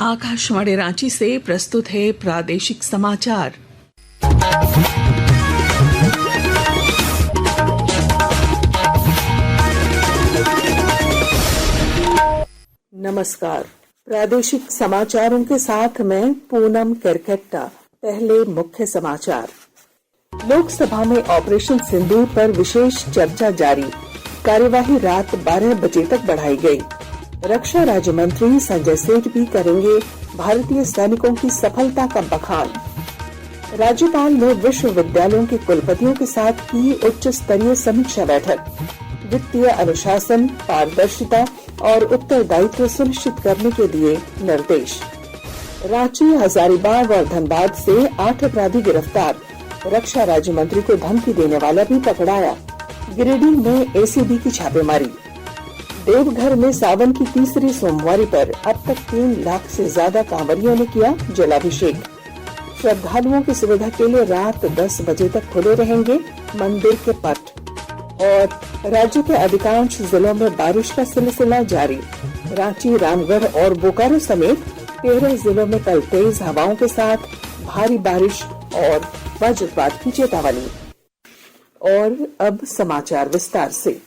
आकाशवाणी रांची से प्रस्तुत है प्रादेशिक समाचार। नमस्कार, प्रादेशिक समाचारों के साथ मैं पूनम करकट्टा। पहले मुख्य समाचार। लोकसभा में ऑपरेशन सिंदूर पर विशेष चर्चा जारी। कार्यवाही रात 12 बजे तक बढ़ाई गई। रक्षा राज्य मंत्री संजय सेठ भी करेंगे भारतीय सैनिकों की सफलता का बखान। राज्यपाल ने विश्वविद्यालयों के कुलपतियों के साथ की उच्च स्तरीय समीक्षा बैठक। वित्तीय अनुशासन, पारदर्शिता और उत्तरदायित्व सुनिश्चित करने के दिए निर्देश। रांची, हजारीबाग और धनबाद से 8 अपराधी गिरफ्तार। रक्षा राज्य मंत्री को धमकी देने वाला भी पकड़ाया। गिरिडीह में एसीबी की छापेमारी। देवघर में सावन की तीसरी सोमवारी पर अब तक 3 लाख से ज्यादा कांवरियों ने किया जलाभिषेक। श्रद्धालुओं की सुविधा के लिए रात 10 बजे तक खुले रहेंगे मंदिर के पट। और राज्य के अधिकांश जिलों में बारिश का सिलसिला जारी। रांची, रामगढ़ और बोकारो समेत 13 जिलों में कल तेज हवाओं के साथ भारी बारिश और वज्रपात की चेतावनी। और अब समाचार विस्तार से।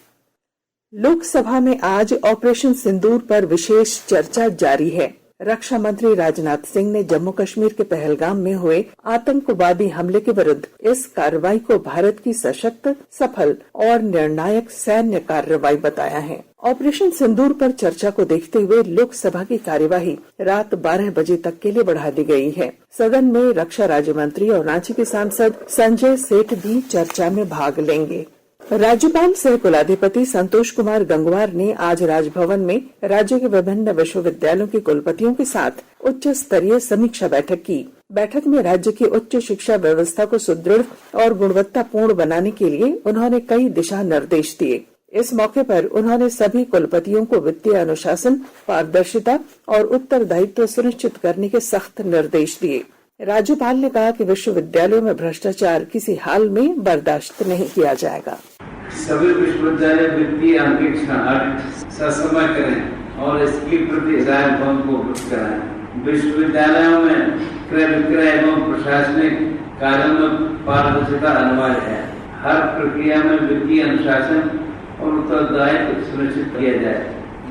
लोकसभा में आज ऑपरेशन सिंदूर पर विशेष चर्चा जारी है। रक्षा मंत्री राजनाथ सिंह ने जम्मू कश्मीर के पहलगाम में हुए आतंकवादी हमले के विरुद्ध इस कार्रवाई को भारत की सशक्त, सफल और निर्णायक सैन्य कार्रवाई बताया है। ऑपरेशन सिंदूर पर चर्चा को देखते हुए लोकसभा की कार्यवाही रात 12 बजे तक के लिए बढ़ा दी गई है। सदन में रक्षा राज्य मंत्री और रांची के सांसद संजय सेठ भी चर्चा में भाग लेंगे। राज्यपाल सह कुलाधिपति संतोष कुमार गंगवार ने आज राजभवन में राज्य के विभिन्न विश्वविद्यालयों के कुलपतियों के साथ उच्च स्तरीय समीक्षा बैठक की। बैठक में राज्य की उच्च शिक्षा व्यवस्था को सुदृढ़ और गुणवत्तापूर्ण बनाने के लिए उन्होंने कई दिशा निर्देश दिए। इस मौके पर उन्होंने सभी कुलपतियों को वित्तीय अनुशासन, पारदर्शिता और उत्तरदायित्व सुनिश्चित करने के सख्त निर्देश दिए। राज्यपाल ने कहा कि विश्वविद्यालयों में भ्रष्टाचार किसी हाल में बर्दाश्त नहीं किया जाएगा। सभी विश्वविद्यालय वित्तीय ऑडिट ससमय करें और इसके प्रति राजभवन को उपलब्ध कराएं। विश्वविद्यालयों में क्रय विक्रय एवं प्रशासनिक कार्यों में पारदर्शिता अनिवार्य है। हर प्रक्रिया में वित्तीय अनुशासन और उत्तरदायित्व सुनिश्चित किया जाए।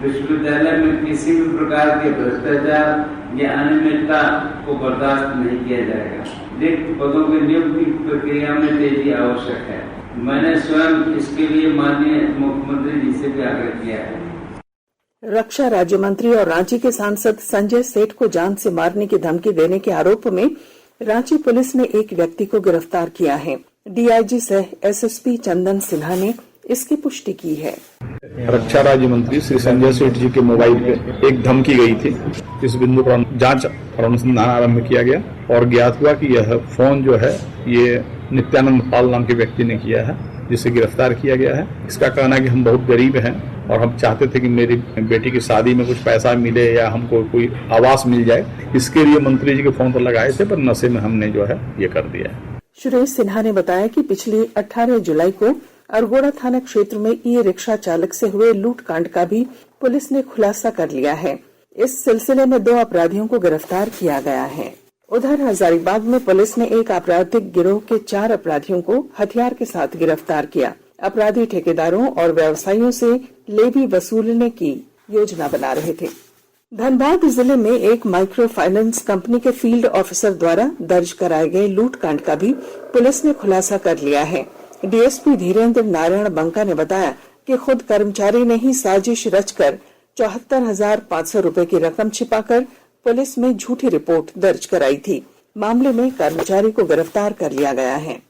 विश्वविद्यालय में किसी भी प्रकार के भ्रष्टाचार या अनियमितता को बर्दाश्त नहीं किया जाएगा। रिक्त पदों की नियुक्ति प्रक्रिया में तेजी आवश्यक है। मैंने स्वयं इसके लिए माननीय मुख्यमंत्री जी से भी आग्रह किया है। रक्षा राज्य मंत्री और रांची के सांसद संजय सेठ को जान से मारने की धमकी देने के आरोप में रांची पुलिस ने एक व्यक्ति को गिरफ्तार किया है। डीआईजी सह एसएसपी चंदन सिन्हा ने इसकी पुष्टि की है। रक्षा राज्य मंत्री श्री संजय सेठ जी के मोबाइल पे एक धमकी गई थी। इस बिंदु पर जांच और अनुसंधान आरंभ किया गया और ज्ञात हुआ कि यह फोन जो है ये नित्यानंद पाल नाम के व्यक्ति ने किया है, जिसे गिरफ्तार किया गया है। इसका कहना है कि हम बहुत गरीब हैं और हम चाहते थे कि मेरी बेटी की शादी में कुछ पैसा मिले या हमको कोई आवास मिल जाए। इसके लिए मंत्री जी के फोन पर लगाए थे, पर नशे में हमने जो है ये कर दिया है। श्री सिन्हा ने बताया कि पिछली 18 जुलाई को अरगोड़ा थाना क्षेत्र में ई रिक्शा चालक से हुए लूटकांड का भी पुलिस ने खुलासा कर लिया है। इस सिलसिले में 2 अपराधियों को गिरफ्तार किया गया है। उधर हजारीबाग में पुलिस ने एक आपराधिक गिरोह के 4 अपराधियों को हथियार के साथ गिरफ्तार किया। अपराधी ठेकेदारों और व्यवसायियों से लेवी वसूलने की योजना बना रहे थे। धनबाद जिले में एक माइक्रो फाइनेंस कंपनी के फील्ड ऑफिसर द्वारा दर्ज कराए गए लूटकांड का भी पुलिस ने खुलासा कर लिया है। डीएसपी धीरेन्द्र नारायण बंका ने बताया कि खुद कर्मचारी ने ही साजिश रचकर 74,500 रुपए की रकम छिपाकर पुलिस में झूठी रिपोर्ट दर्ज कराई थी। मामले में कर्मचारी को गिरफ्तार कर लिया गया है।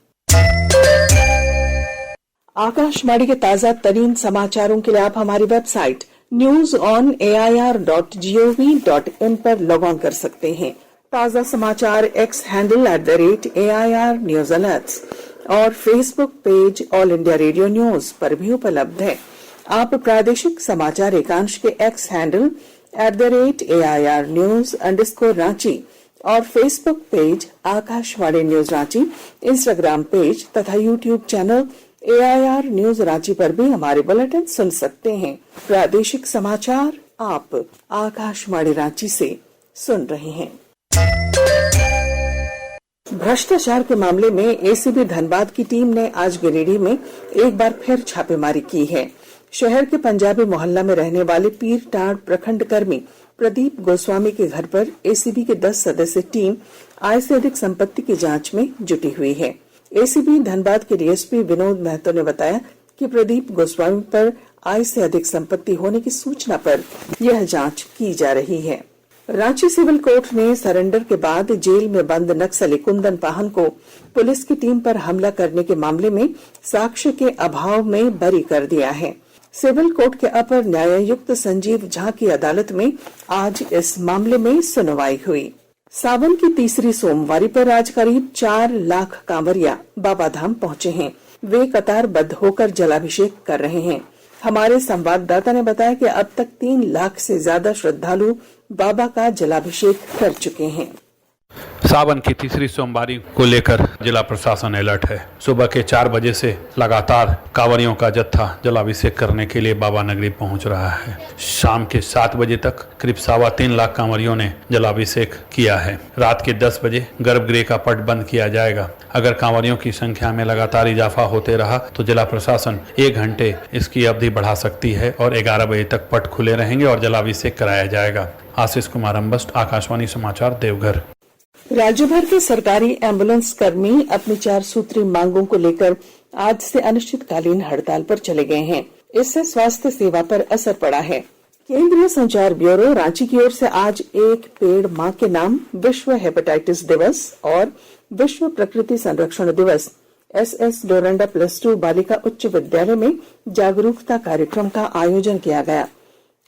आकाशवाणी के ताजा तरीन समाचारों के लिए आप हमारी वेबसाइट newsonair.gov.in पर लॉग ऑन कर सकते हैं। ताजा समाचार X handle @AIR news alerts और Facebook page All India Radio news पर भी उपलब्ध है। आप प्रादेशिक समाचार एकांश के एक्स हैंडल @AIR news_रांची और Facebook page Akashvani news Ranchi, Instagram page तथा YouTube channel AIR news Ranchi पर भी हमारे बुलेटिन सुन सकते हैं। प्रादेशिक समाचार आप आकाशवाणी रांची से सुन रहे हैं। भ्रष्टाचार के मामले में एसीबी धनबाद की टीम ने आज गिरिडीह में एक बार फिर छापेमारी की है। शहर के पंजाबी मोहल्ला में रहने वाले पीरटांड प्रखंड कर्मी प्रदीप गोस्वामी के घर पर एसीबी की 10 सदस्यीय टीम आय से अधिक संपत्ति की जांच में जुटी हुई है। एसीबी धनबाद के डीएसपी विनोद महतो ने बताया कि प्रदीप गोस्वामी पर आय से अधिक संपत्ति होने की सूचना पर यह जांच की जा रही है। रांची सिविल कोर्ट ने सरेंडर के बाद जेल में बंद नक्सली कुंदन पाहन को पुलिस की टीम पर हमला करने के मामले में साक्ष्य के अभाव में बरी कर दिया है। सिविल कोर्ट के अपर न्यायायुक्त संजीव झा की अदालत में आज इस मामले में सुनवाई हुई। सावन की तीसरी सोमवारी पर आज करीब 4 लाख कांवरिया बाबाधाम पहुंचे हैं। वे कतारबद्ध होकर जलाभिषेक कर रहे हैं। हमारे संवाददाता ने बताया कि अब तक 3 लाख से ज्यादा श्रद्धालु बाबा का जलाभिषेक कर चुके हैं। सावन की तीसरी सोमवारी को लेकर जिला प्रशासन अलर्ट है। सुबह के 4 बजे से लगातार कांवरियों का जत्था जलाभिषेक करने के लिए बाबा नगरी पहुंच रहा है। शाम के 7 बजे तक करीब 3.25 लाख कांवरियों ने जलाभिषेक किया है। रात के 10 बजे गर्भगृह का पट बंद किया जाएगा। अगर कांवरियों की संख्या में लगातार इजाफा होते रहा तो जिला प्रशासन 1 घंटे इसकी अवधि बढ़ा सकती है और 11 बजे तक पट खुले रहेंगे और जलाभिषेक कराया जाएगा। आशीष कुमार अम्बस्ट, आकाशवाणी समाचार, देवघर। राज्य भर के सरकारी एम्बुलेंस कर्मी अपनी 4 सूत्री मांगों को लेकर आज से अनिश्चितकालीन हड़ताल पर चले गए हैं। इससे स्वास्थ्य सेवा पर असर पड़ा है। केंद्रीय संचार ब्यूरो रांची की ओर से आज एक पेड़ मां के नाम विश्व हेपेटाइटिस दिवस और विश्व प्रकृति संरक्षण दिवस SS डोरंडा +2 बालिका उच्च विद्यालय में जागरूकता कार्यक्रम का आयोजन किया गया।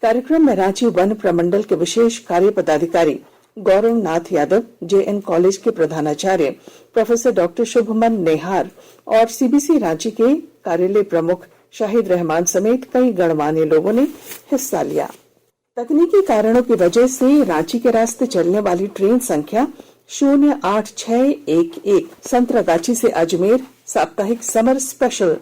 कार्यक्रम में रांची वन प्रमंडल के विशेष कार्य पदाधिकारी गौरव नाथ यादव, JN कॉलेज के प्रधानाचार्य प्रोफेसर डॉक्टर शुभमन नेहार और CBC रांची के कार्यालय प्रमुख शाहिद रहमान समेत कई गणमान्य लोगों ने हिस्सा लिया। तकनीकी कारणों की वजह से रांची के रास्ते चलने वाली ट्रेन संख्या 08611 संतरागाछी से अजमेर साप्ताहिक समर स्पेशल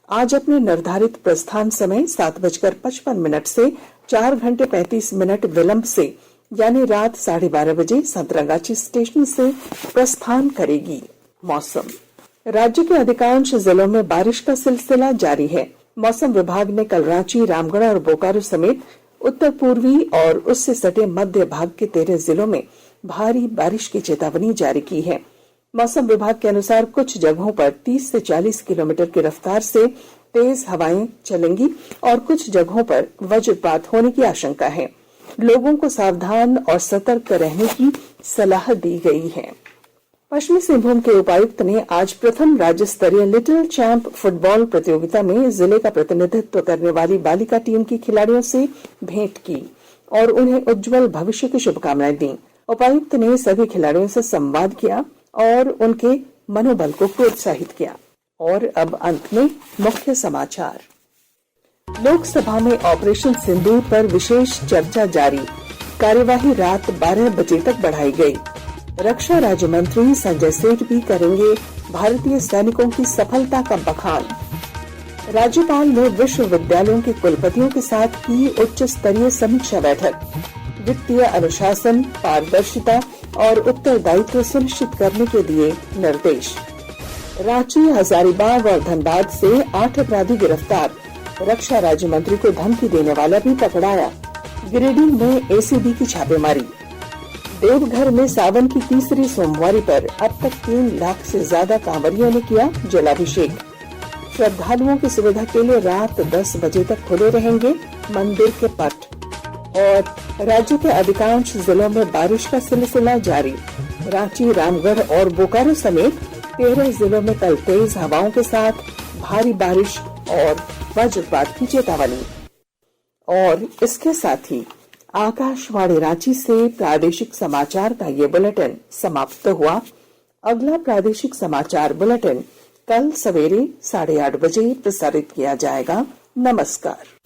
आज अपने निर्धारित प्रस्थान समय 7:55 से 4 घंटे 35 मिनट विलंब से यानी रात 12:30 बजे संतरागाछी स्टेशन से प्रस्थान करेगी। मौसम। राज्य के अधिकांश जिलों में बारिश का सिलसिला जारी है। मौसम विभाग ने कल रांची, रामगढ़ और बोकारो समेत उत्तर पूर्वी और उससे सटे मध्य भाग के 13 जिलों में भारी बारिश की चेतावनी जारी की है। मौसम विभाग के अनुसार कुछ जगहों पर 30 से 40 किलोमीटर की रफ्तार से तेज हवाएं चलेंगी और कुछ जगहों पर वज्रपात होने की आशंका है। लोगों को सावधान और सतर्क रहने की सलाह दी गई है। पश्चिमी सिंहभूम के उपायुक्त ने आज प्रथम राज्य स्तरीय लिटिल चैंप फुटबॉल प्रतियोगिता में जिले का प्रतिनिधित्व करने वाली बालिका टीम की खिलाड़ियों से भेंट की और उन्हें उज्जवल भविष्य की शुभकामनाएं दी। उपायुक्त ने सभी खिलाड़ियों से संवाद किया और उनके मनोबल को प्रोत्साहित किया। और अब अंत में मुख्य समाचार। लोकसभा में ऑपरेशन सिंदूर पर विशेष चर्चा जारी। कार्यवाही रात 12 बजे तक बढ़ाई गई। रक्षा राज्य मंत्री संजय सेठ भी करेंगे भारतीय सैनिकों की सफलता का बखान। राज्यपाल ने विश्वविद्यालयों के कुलपतियों के साथ की उच्च स्तरीय समीक्षा बैठक। वित्तीय अनुशासन, पारदर्शिता और उत्तरदायित्व सुनिश्चित करने के दिए निर्देश। रांची, हजारीबाग और धनबाद से 8 अपराधी गिरफ्तार। रक्षा राज्य मंत्री को धमकी देने वाला भी पकड़ाया। गिरिडीह में एसीबी की छापेमारी। देवघर में सावन की तीसरी सोमवारी पर अब तक 3 लाख से ज्यादा कांवरियों ने किया जलाभिषेक। श्रद्धालुओं की सुविधा के लिए रात 10 बजे तक खुले रहेंगे मंदिर के पट। और राज्य के अधिकांश जिलों में बारिश का सिलसिला जारी। रांची, रामगढ़ और बोकारो समेत 13 जिलों में कल तेज हवाओं के साथ भारी बारिश और वज्रपात की चेतावनी। और इसके साथ ही आकाशवाणी रांची से प्रादेशिक समाचार का ये बुलेटिन समाप्त हुआ। अगला प्रादेशिक समाचार बुलेटिन कल सवेरे 8:30 बजे प्रसारित किया जाएगा। नमस्कार।